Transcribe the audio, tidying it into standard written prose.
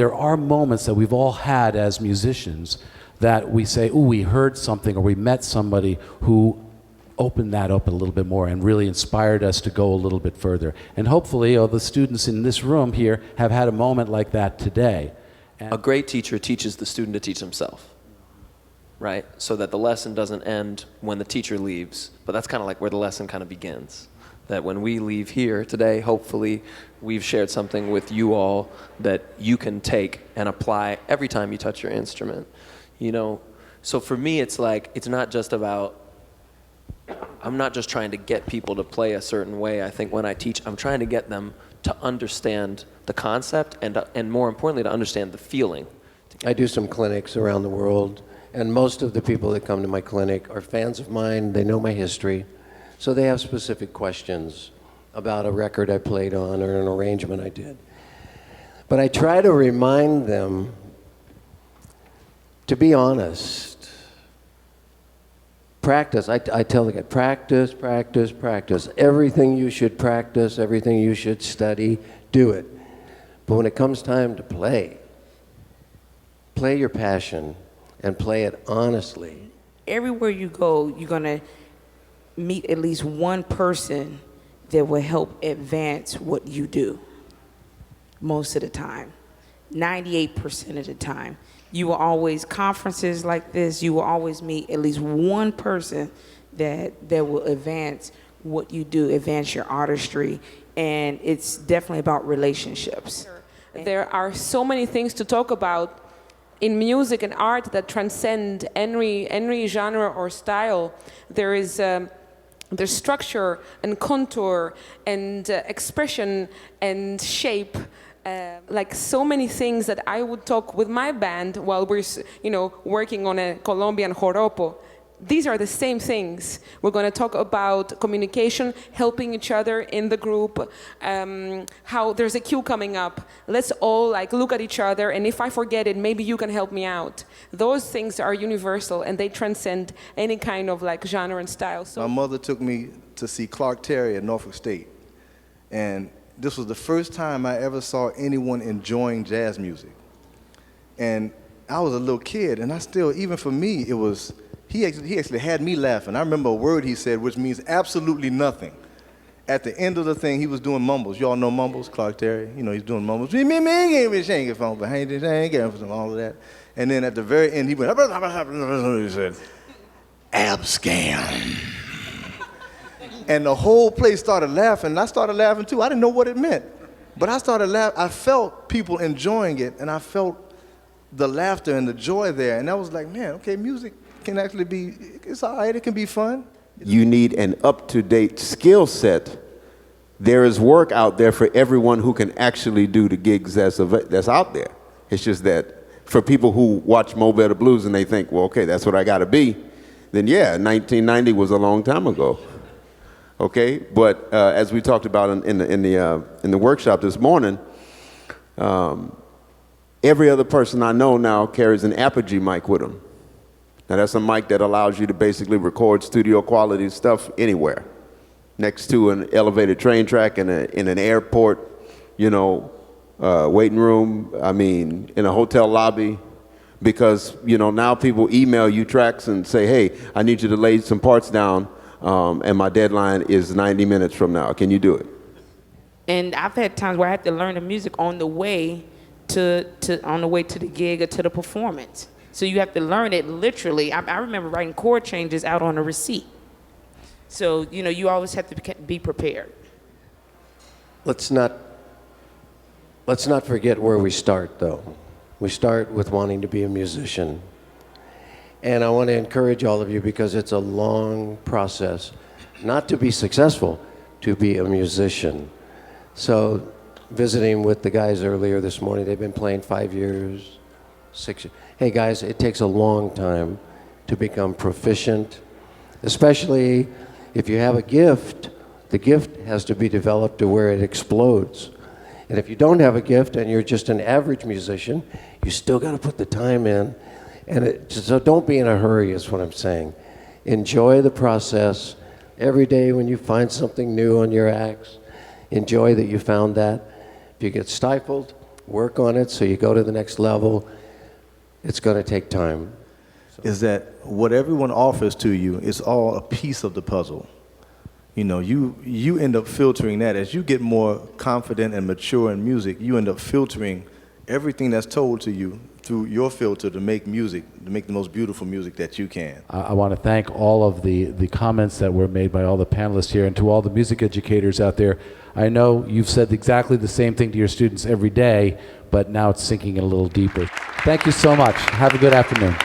there are moments that we've all had as musicians that we say, ooh, we heard something or we met somebody who opened that up a little bit more and really inspired us to go a little bit further. And hopefully all the students in this room here have had a moment like that today. A great teacher teaches the student to teach himself, right? So that the lesson doesn't end when the teacher leaves, but that's kind of like where the lesson kind of begins. That when we leave here today, hopefully we've shared something with you all that you can take and apply every time you touch your instrument. You know, so for me, it's like, it's not just about, I'm not just trying to get people to play a certain way. I think when I teach, I'm trying to get them to understand the concept and more importantly, to understand the feeling. I do some clinics around the world, and most of the people that come to my clinic are fans of mine. They know my history, so they have specific questions about a record I played on or an arrangement I did. But I try to remind them to be honest. Practice. I tell the kid, practice, practice, practice. Everything you should practice, everything you should study, do it. But when it comes time to play your passion and play it honestly. Everywhere you go, you're going to meet at least one person that will help advance what you do most of the time, 98% of the time. You will always, conferences like this, you will always meet at least one person that will advance what you do, advance your artistry, and it's definitely about relationships. There are so many things to talk about in music and art that transcend any genre or style. There is there's structure and contour and expression and shape. Like so many things that I would talk with my band while we're, working on a Colombian joropo. These are the same things. We're going to talk about communication, helping each other in the group, how there's a cue coming up. Let's all look at each other, and if I forget it, maybe you can help me out. Those things are universal, and they transcend any kind of genre and style. So my mother took me to see Clark Terry at Norfolk State, and this was the first time I ever saw anyone enjoying jazz music. And I was a little kid, and I still, even for me, it was, he actually had me laughing. I remember a word he said, which means absolutely nothing. At the end of the thing, he was doing mumbles. You all know mumbles, Clark Terry? He's doing mumbles. All of that. And then at the very end, he went, he said, abscam. And the whole place started laughing, and I started laughing too. I didn't know what it meant. But I started laughing. I felt people enjoying it, and I felt the laughter and the joy there. And I was like, man, okay, music can actually be, it's all right, it can be fun. You need an up-to-date skill set. There is work out there for everyone who can actually do the gigs that's out there. It's just that for people who watch Mo Better Blues and they think, well, okay, that's what I gotta be, then yeah, 1990 was a long time ago. Okay, but as we talked about in the workshop this morning, every other person I know now carries an Apogee mic with them. Now that's a mic that allows you to basically record studio quality stuff anywhere, next to an elevated train track in an airport, waiting room. I mean, in a hotel lobby, because now people email you tracks and say, hey, I need you to lay some parts down. And my deadline is 90 minutes from now. Can you do it? And I've had times where I had to learn the music on the way to the gig or to the performance. So you have to learn it literally. I remember writing chord changes out on a receipt. So you always have to be prepared. Let's not forget where we start, though. We start with wanting to be a musician. And I want to encourage all of you, because it's a long process, not to be successful, to be a musician. So visiting with the guys earlier this morning, they've been playing 5 years, 6 years. Hey guys, it takes a long time to become proficient, especially if you have a gift. The gift has to be developed to where it explodes. And if you don't have a gift and you're just an average musician, you still got to put the time in. So don't be in a hurry is what I'm saying. Enjoy the process. Every day when you find something new on your axe, enjoy that you found that. If you get stifled, work on it so you go to the next level. It's going to take time. Is that what everyone offers to you is all a piece of the puzzle. You know, you end up filtering that. As you get more confident and mature in music, you end up filtering everything that's told to you through your filter to make music, to make the most beautiful music that you can. I want to thank all of the comments that were made by all the panelists here, and to all the music educators out there. I know you've said exactly the same thing to your students every day, but now it's sinking in a little deeper. Thank you so much. Have a good afternoon.